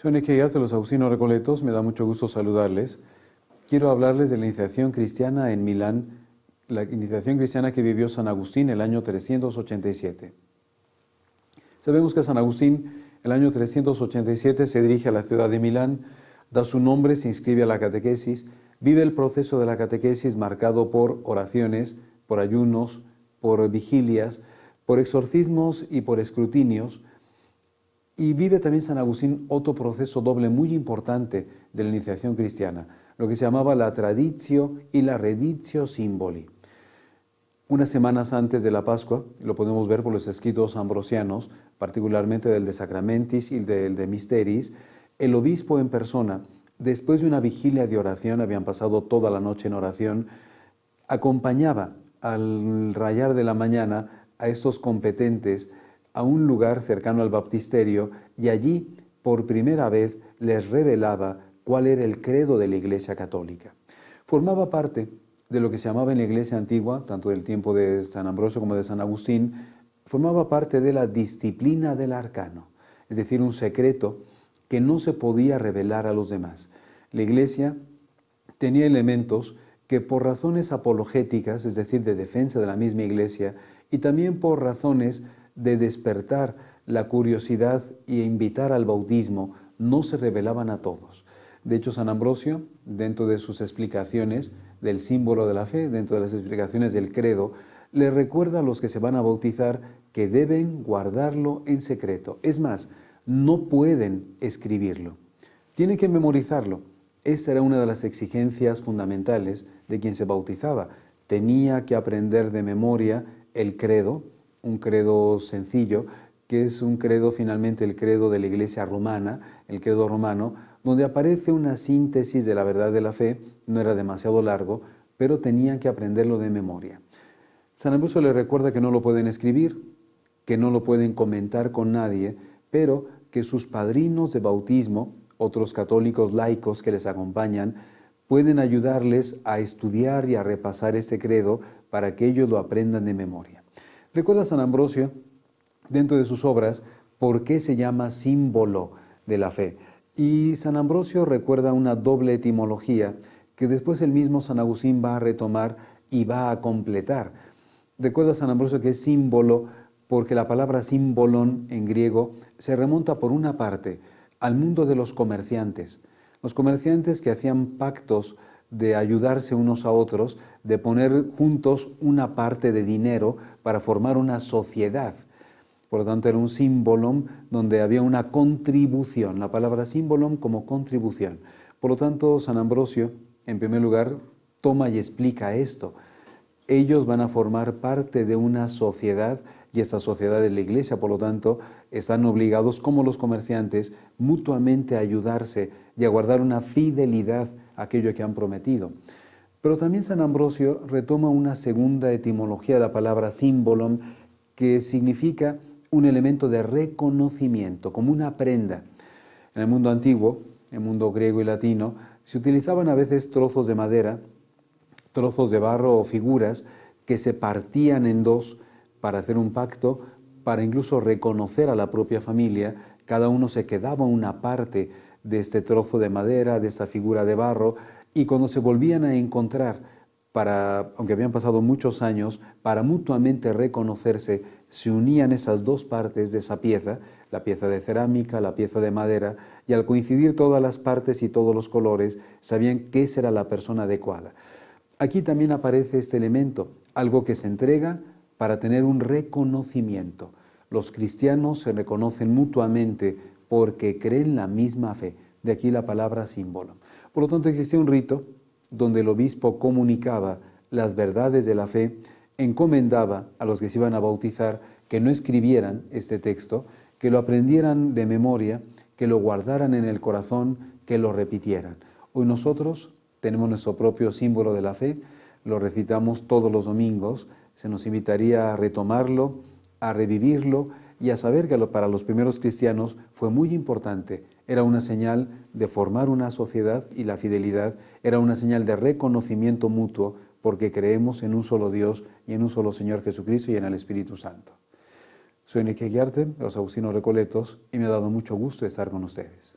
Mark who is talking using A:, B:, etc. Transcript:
A: Soy Enrique Guiarte de los Agustinos Recoletos, me da mucho gusto saludarles. Quiero hablarles de la iniciación cristiana en Milán, la iniciación cristiana que vivió San Agustín el año 387. Sabemos que San Agustín el año 387 se dirige a la ciudad de Milán, da su nombre, se inscribe a la catequesis, vive el proceso de la catequesis marcado por oraciones, por ayunos, por vigilias, por exorcismos y por escrutinios. Y vive también San Agustín otro proceso doble muy importante de la iniciación cristiana, lo que se llamaba la traditio y la reditio symboli. Unas semanas antes de la Pascua, lo podemos ver por los escritos ambrosianos, particularmente del de Sacramentis y del de Mysteris, el obispo en persona, después de una vigilia de oración, habían pasado toda la noche en oración, acompañaba al rayar de la mañana a estos competentes a un lugar cercano al baptisterio y allí, por primera vez, les revelaba cuál era el credo de la Iglesia Católica. Formaba parte de lo que se llamaba en la Iglesia antigua, tanto del tiempo de San Ambrosio como de San Agustín, formaba parte de la disciplina del arcano, es decir, un secreto que no se podía revelar a los demás. La Iglesia tenía elementos que por razones apologéticas, es decir, de defensa de la misma Iglesia, y también por razones de despertar la curiosidad e invitar al bautismo, no se revelaban a todos. De hecho, San Ambrosio, dentro de sus explicaciones del símbolo de la fe, dentro de las explicaciones del credo, le recuerda a los que se van a bautizar que deben guardarlo en secreto. Es más, no pueden escribirlo, tienen que memorizarlo. Esta era una de las exigencias fundamentales de quien se bautizaba. Tenía que aprender de memoria el credo, un credo sencillo, que es un credo finalmente el credo de la Iglesia romana, el credo romano, donde aparece una síntesis de la verdad de la fe, no era demasiado largo, pero tenían que aprenderlo de memoria. San Ambrosio le recuerda que no lo pueden escribir, que no lo pueden comentar con nadie, pero que sus padrinos de bautismo, otros católicos laicos que les acompañan, pueden ayudarles a estudiar y a repasar este credo para que ellos lo aprendan de memoria. Recuerda San Ambrosio, dentro de sus obras, por qué se llama símbolo de la fe. Y San Ambrosio recuerda una doble etimología que después el mismo San Agustín va a retomar y va a completar. Recuerda San Ambrosio que es símbolo porque la palabra símbolon en griego se remonta por una parte al mundo de los comerciantes. Los comerciantes que hacían pactos de ayudarse unos a otros, de poner juntos una parte de dinero para formar una sociedad. Por lo tanto, era un símbolon donde había una contribución, la palabra símbolon como contribución. Por lo tanto, San Ambrosio, en primer lugar, toma y explica esto. Ellos van a formar parte de una sociedad y esta sociedad es la Iglesia, por lo tanto, están obligados, como los comerciantes, mutuamente a ayudarse y a guardar una fidelidad a aquello que han prometido. Pero también San Ambrosio retoma una segunda etimología de la palabra símbolon, que significa un elemento de reconocimiento, como una prenda. En el mundo antiguo, en el mundo griego y latino, se utilizaban a veces trozos de madera, trozos de barro o figuras que se partían en dos para hacer un pacto, para incluso reconocer a la propia familia. Cada uno se quedaba una parte de este trozo de madera, de esta figura de barro, y cuando se volvían a encontrar, aunque habían pasado muchos años, para mutuamente reconocerse, se unían esas dos partes de esa pieza, la pieza de cerámica, la pieza de madera, y al coincidir todas las partes y todos los colores, sabían que esa era la persona adecuada. Aquí también aparece este elemento, algo que se entrega para tener un reconocimiento. Los cristianos se reconocen mutuamente porque creen la misma fe. De aquí la palabra símbolo. Por lo tanto, existía un rito donde el obispo comunicaba las verdades de la fe, encomendaba a los que se iban a bautizar que no escribieran este texto, que lo aprendieran de memoria, que lo guardaran en el corazón, que lo repitieran. Hoy nosotros tenemos nuestro propio símbolo de la fe, lo recitamos todos los domingos, se nos invitaría a retomarlo, a revivirlo y a saber que para los primeros cristianos fue muy importante. Era una señal de formar una sociedad y la fidelidad era una señal de reconocimiento mutuo porque creemos en un solo Dios y en un solo Señor Jesucristo y en el Espíritu Santo. Soy Enrique Guiarte, de los Agustinos Recoletos, y me ha dado mucho gusto estar con ustedes.